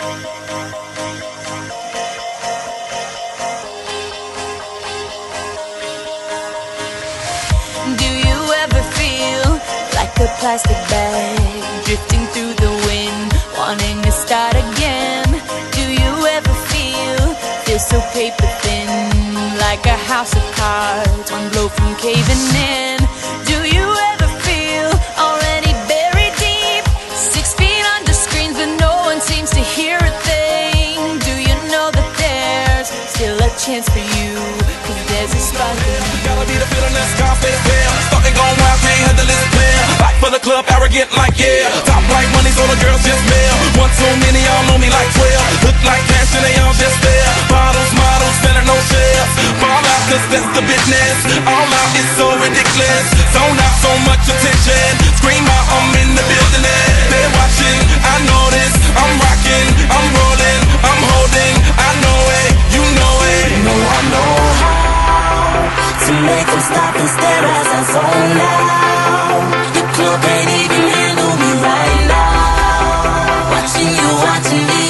Do you ever feel like a plastic bag drifting through the wind, wanting to start again? Do you ever feel so paper thin, like a house of cards, one blow from caving in? Do you ever feel already buried deep, 6 feet under screens but no one seems to hear a thing? Do you know that there's still a chance for you, 'cause there's a spot in you? Gotta be the feeling that's constant, yeah. Starting going wild, can't handle this plan. Back for the club, arrogant like yeah. Top like money, so the girls just mail. One too many, y'all know me like 12. Look like cash and they all just there. Bottles, models, spending no shares. Fall out, 'cause that's the business. All out is so ridiculous. Zone out, so much attention. Scream out, I'm in the building. They're watching, I know this. I'm rocking, I'm rolling, I'm holding. I know it, you know it. You know I know how to make them stop and stare as I zone out. Your club ain't even handle me right now. Watching you, watching me.